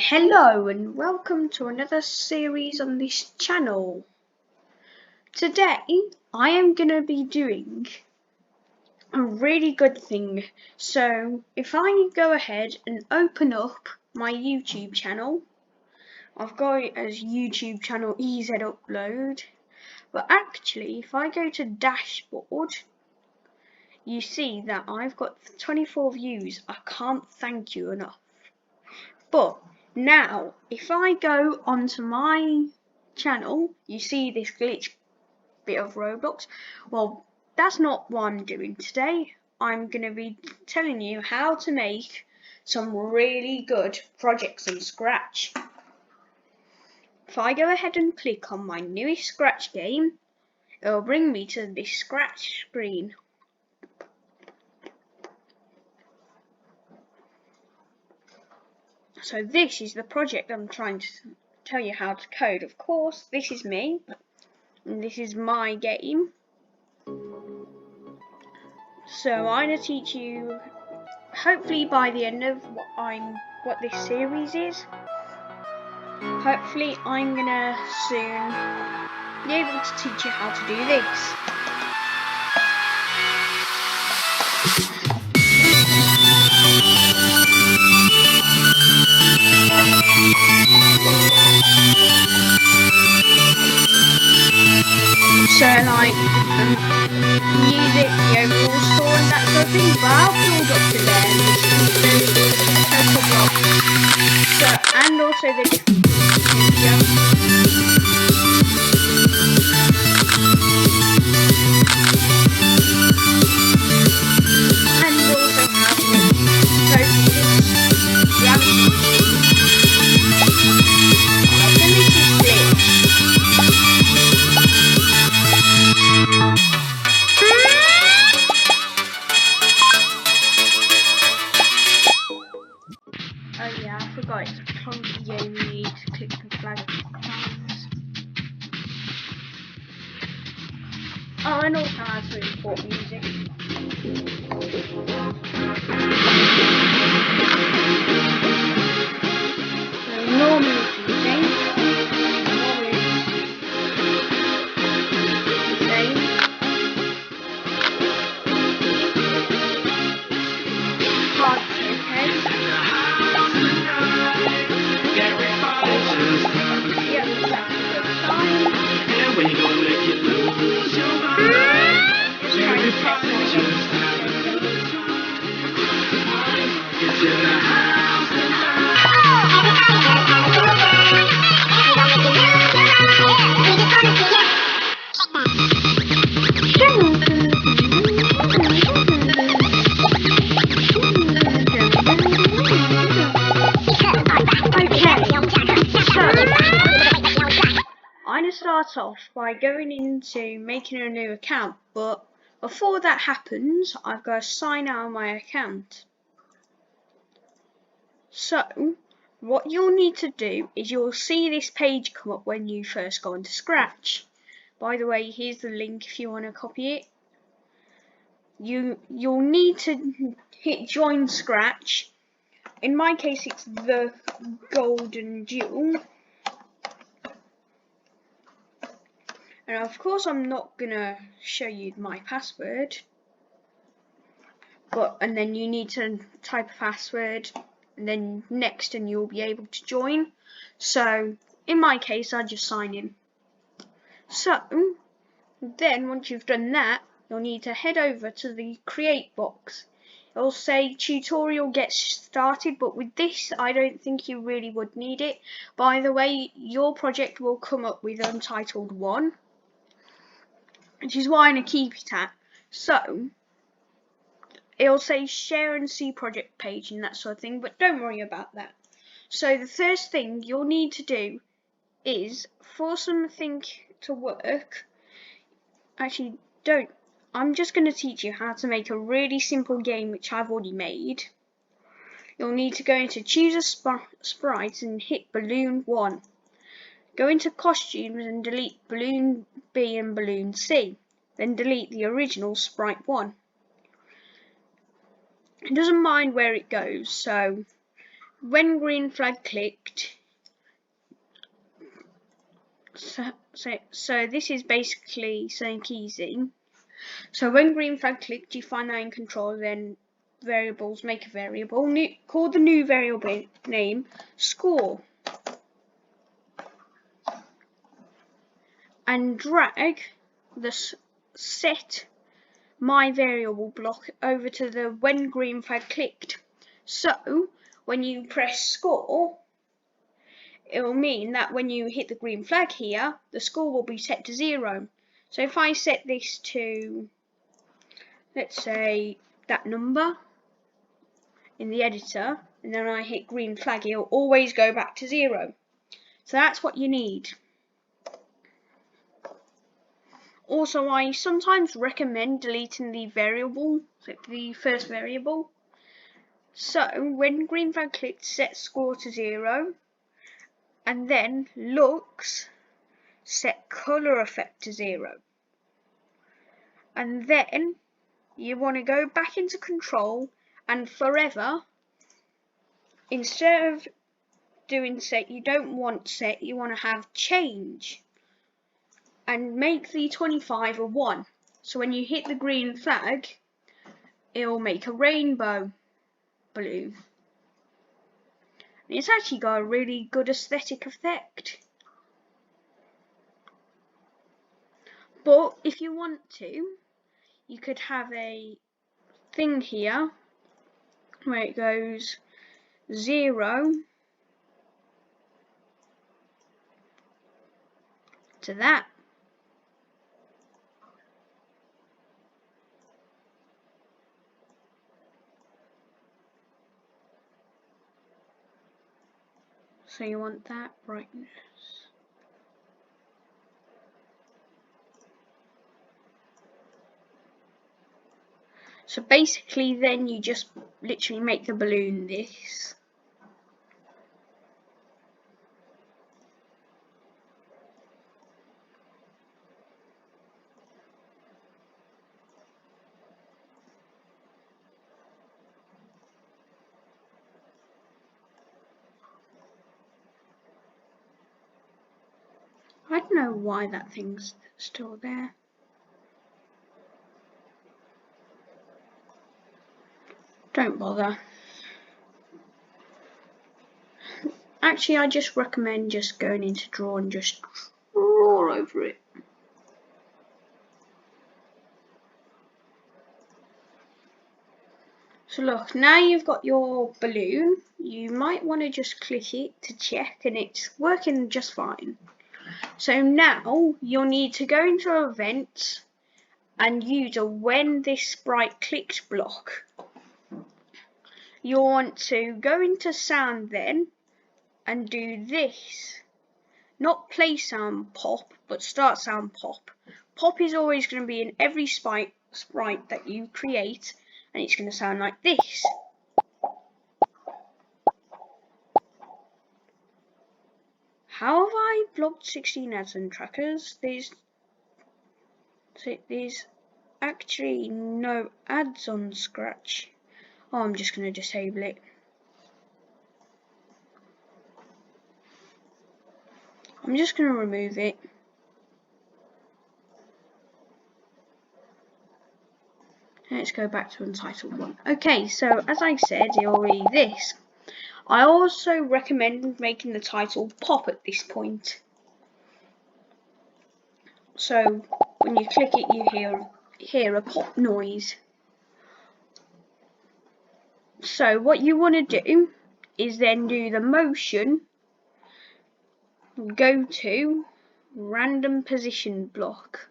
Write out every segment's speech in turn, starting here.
Hello and welcome to another series on this channel. Today I am going to be doing a really good thing. So if I go ahead and open up my YouTube channel, I've got it as YouTube channel EZ Upload, but actually if I go to dashboard, you see that I've got 24 views. I can't thank you enough. But now, if I go onto my channel, you see this glitch bit of Roblox. Well, that's not what I'm doing today. I'm going to be telling you how to make some really good projects in Scratch. If I go ahead and click on my newest Scratch game, it'll bring me to this Scratch screen. So this is the project I'm trying to tell you how to code. Of course, this is me, and this is my game. So I'm going to teach you, hopefully by the end of what this series is, hopefully I'm going to soon be able to teach you how to do this. So like music, the overall score and that sort of thing, but I'll build up to there total blocks. So, and also the different and also how to code this reality. Then this is glitch. Oh yeah, I forgot it's a clunky game, you need to click the flag a couple times. Oh, and also how to import music. So normally it's the same. Normally it's the same. Hard, okay. Yep, that's a good sign. Just try to test I'm going to start off by going into making a new account, but before that happens, I've got to sign out of my account. So, what you'll need to do is you'll see this page come up when you first go into Scratch. By the way, here's the link if you want to copy it. You'll need to hit join Scratch. In my case, it's the golden jewel. And of course I'm not gonna show you my password, and then you need to type a password and then next and you'll be able to join. So in my case I just sign in. So then once you've done that, you'll need to head over to the create box. It'll say tutorial get started, but with this I don't think you really would need it. By the way, your project will come up with Untitled 1, which is why I'm going to keep it at. So it'll say share and see project page and that sort of thing, but don't worry about that. So the first thing you'll need to do is, for something to work, actually don't, I'm just going to teach you how to make a really simple game which I've already made. You'll need to go into choose a sprite and hit balloon 1. Go into costumes and delete balloon B and balloon C. Then delete the original sprite 1. It doesn't mind where it goes, so when green flag clicked, so this is basically something easy. So when green flag clicked, you find that in control, then variables, make a variable, call the new variable name score, and drag the set my variable block over to the when green flag clicked. So when you press score, it will mean that when you hit the green flag here, the score will be set to 0. So if I set this to, let's say, that number in the editor, and then I hit green flag, it'll always go back to 0. So that's what you need. Also, I sometimes recommend deleting the variable, so the first variable. So when green flag clicked, set score to 0, and then looks, set color effect to 0. And then you want to go back into control, and forever, instead of doing set, you don't want set, you want to have change, and make the 25 a 1. So when you hit the green flag, it'll make a rainbow balloon. And it's actually got a really good aesthetic effect. But if you want to, you could have a thing here where it goes 0 to that. So you want that brightness. So basically then you just literally make the balloon this. I don't know why that thing's still there. Don't bother. Actually, I just recommend just going into draw and just draw over it. So look, now you've got your balloon, you might want to just click it to check, and it's working just fine. So now you'll need to go into events and use a when this sprite clicks block. You'll want to go into sound then and do this. Not play sound pop, but start sound pop. Pop is always going to be in every sprite that you create, and it's going to sound like this. How have I blocked 16 ads and trackers? There's actually no ads on Scratch. Oh, I'm just going to disable it. I'm just going to remove it. Let's go back to Untitled 1. Okay, so as I said, it'll be this. I also recommend making the title pop at this point. So when you click it, you hear a pop noise. So what you want to do is then do the motion, go to random position block.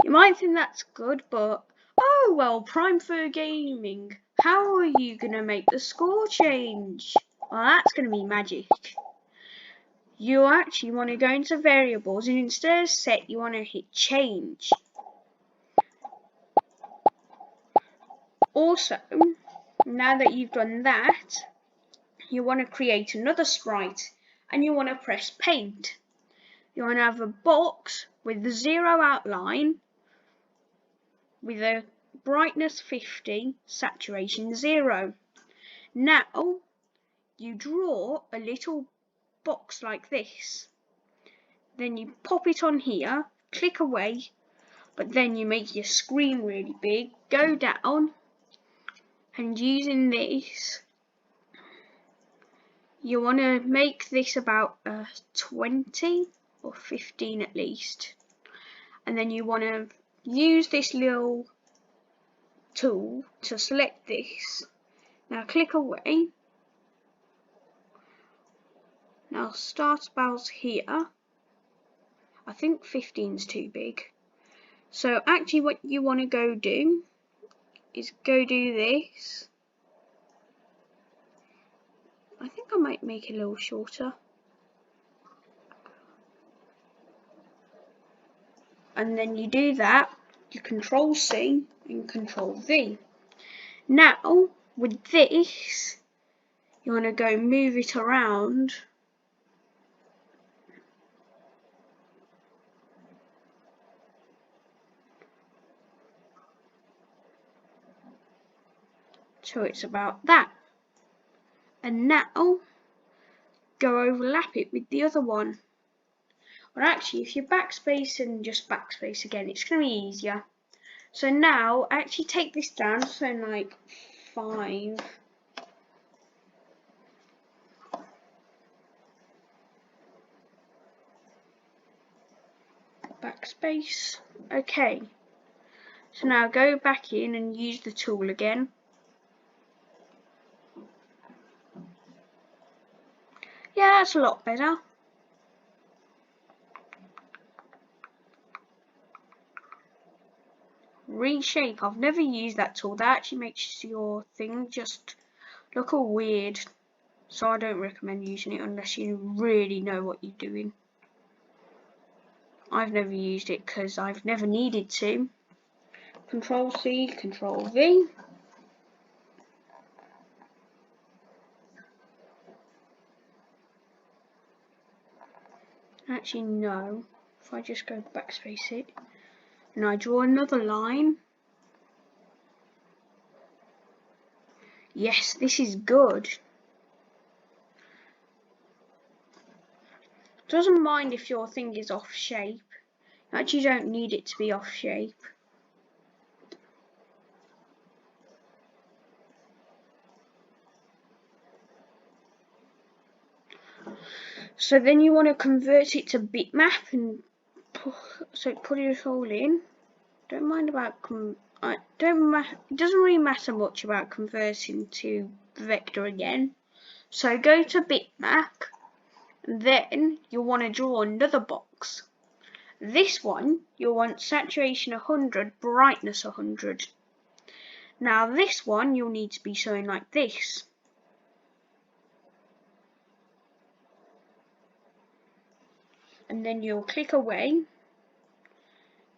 You might think that's good, but oh well, Prime for Gaming, how are you going to make the score change? Well, that's going to be magic. You actually want to go into variables, and instead of set, you want to hit change. Also, now that you've done that, you want to create another sprite, and you want to press paint. You want to have a box with 0 outline, with a brightness 50, saturation 0. Now you draw a little box like this. Then you pop it on here, click away, but then you make your screen really big, go down, and using this, you want to make this about 20 or 15 at least. And then you want to use this little tool to select this. Now click away. Now start about here. I think 15 is too big. So actually what you want to go do is go do this. I think I might make it a little shorter. And then you do that, you Control C and Control V. Now with this, you want to go move it around. So it's about that. And now go overlap it with the other one. Well, actually, if you backspace and just backspace again, it's going to be easier. So now actually take this down, so like 5. Backspace. Okay. So now go back in and use the tool again. Yeah, that's a lot better. Reshape. I've never used that tool. That actually makes your thing just look all weird. So I don't recommend using it unless you really know what you're doing. I've never used it because I've never needed to. Control C, Control V. Actually, no. If I just go backspace it and I draw another line. Yes, this is good. Doesn't mind if your thing is off shape. You actually don't need it to be off shape. So then you want to convert it to bitmap and put it all in. Don't mind about it doesn't really matter much about converting to vector again. So go to bitmap, and then you'll want to draw another box. This one you'll want saturation 100, brightness 100. Now this one you'll need to be showing like this. And then you'll click away.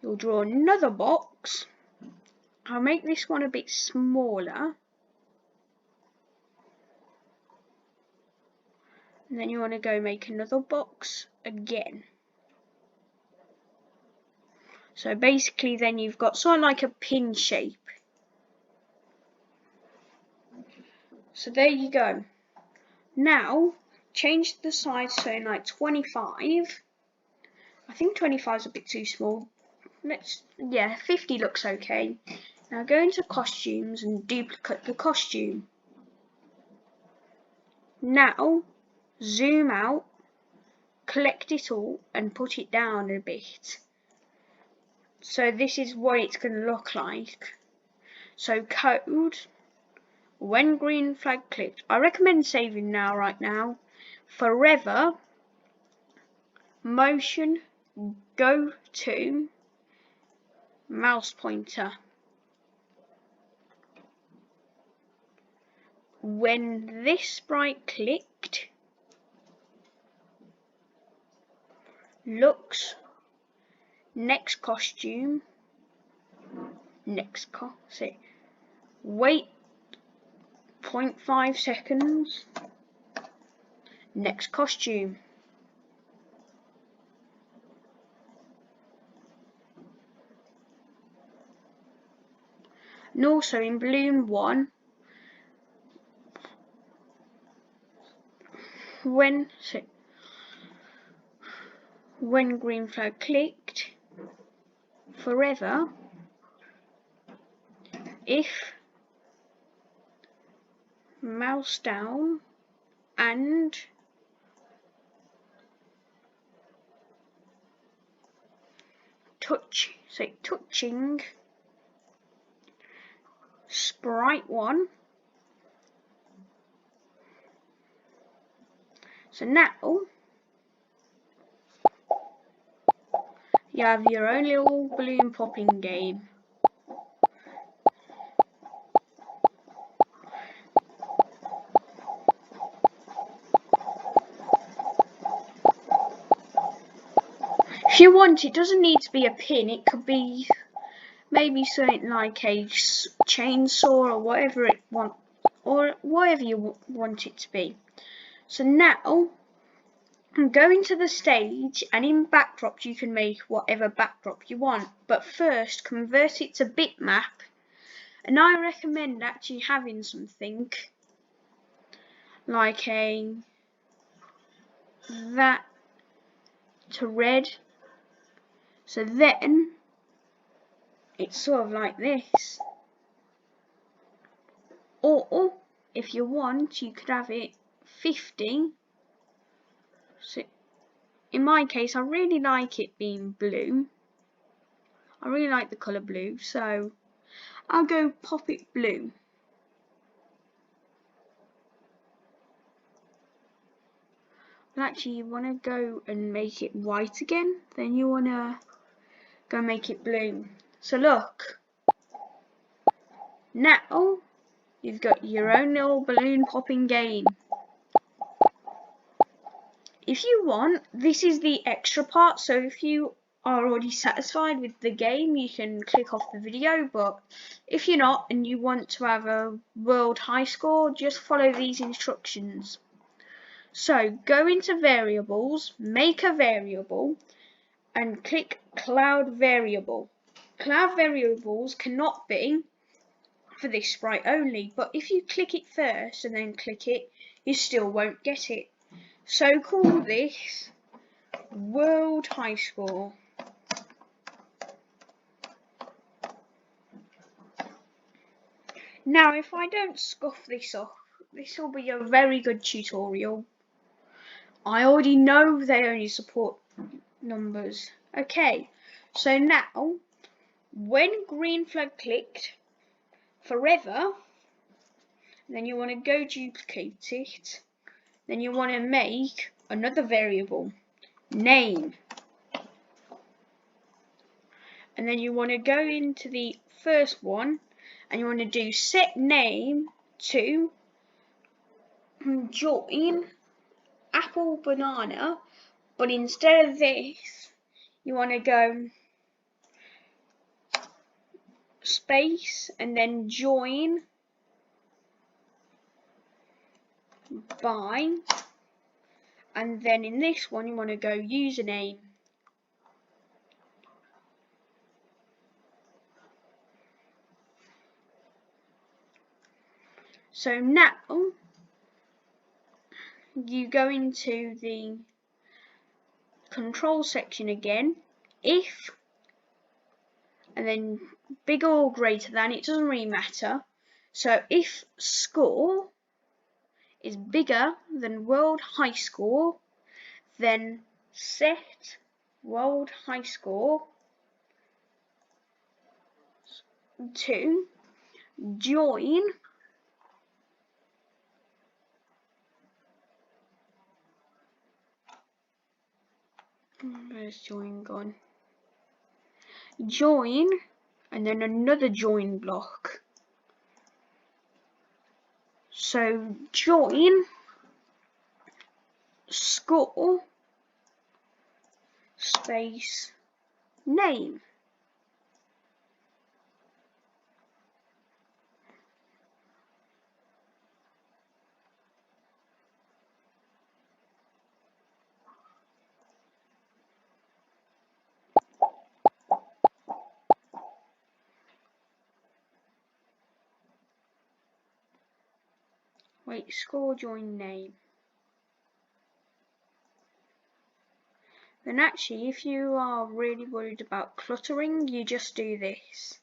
You'll draw another box. I'll make this one a bit smaller. And then you want to go make another box again. So basically then you've got sort of like a pin shape. So there you go. Now change the size to like 25. I think 25 is a bit too small. 50 looks okay. Now go into costumes and duplicate the costume. Now zoom out, collect it all and put it down a bit. So this is what it's going to look like. So code, when green flag clicked, I recommend saving now, right now. Forever, motion, go to, mouse pointer. When this sprite clicked, looks, next costume, wait 0.5 seconds, next costume. And also in balloon 1, when green flag clicked, forever, if mouse down and touching sprite 1. So now you have your own little balloon popping game. If you want, it doesn't need to be a pin, it could be maybe something like a chainsaw or whatever you want it to be. So now go into the stage, and in backdrop you can make whatever backdrop you want, but first convert it to bitmap, and I recommend actually having something like that to red, so then it's sort of like this. Or if you want, you could have it 50. So in my case, I really like it being blue. I really like the colour blue, so I'll go pop it blue. But actually, you want to go and make it white again, then you want to go make it blue. So look, now you've got your own little balloon popping game. If you want, this is the extra part, so if you are already satisfied with the game, you can click off the video, but if you're not and you want to have a world high score, just follow these instructions. So go into variables, make a variable, and click cloud variable. Cloud variables cannot be for this sprite only, but if you click it first and then click it, you still won't get it. So call this world high score. Now if I don't scuff this up, this will be a very good tutorial. I already know they only support numbers. Okay, so now when green flag clicked, forever, then you want to go duplicate it, then you want to make another variable, name, and then you want to go into the first one and you want to do set name to join apple banana, but instead of this you want to go space and then join by, and then in this one you want to go username. So now you go into the control section again, if, and then bigger or greater than, it doesn't really matter. So if score is bigger than world high score, then set world high score to join where's join gone? Join and then another join block. So join score space name. Wait, score join name. And actually, if you are really worried about cluttering, you just do this.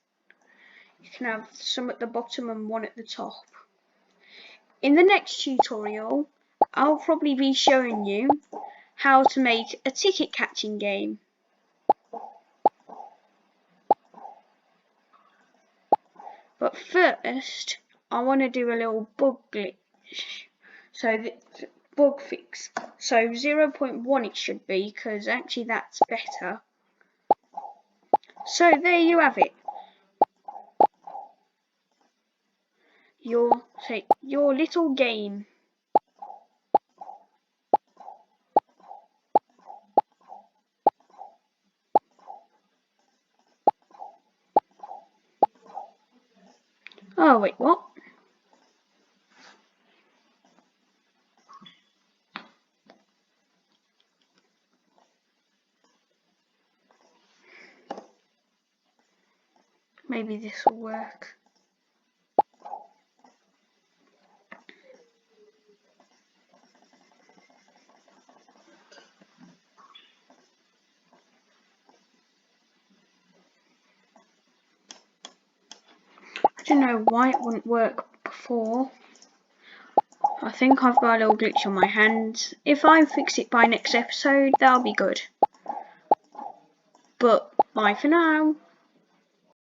You can have some at the bottom and one at the top. In the next tutorial, I'll probably be showing you how to make a ticket catching game. But first, I want to do a little bug glitch. So bug fix. So 0.1 it should be, because actually that's better. So there you have it. Your little game. Oh wait, what? Maybe this will work. I don't know why it wouldn't work before. I think I've got a little glitch on my hands. If I fix it by next episode, that'll be good. But bye for now.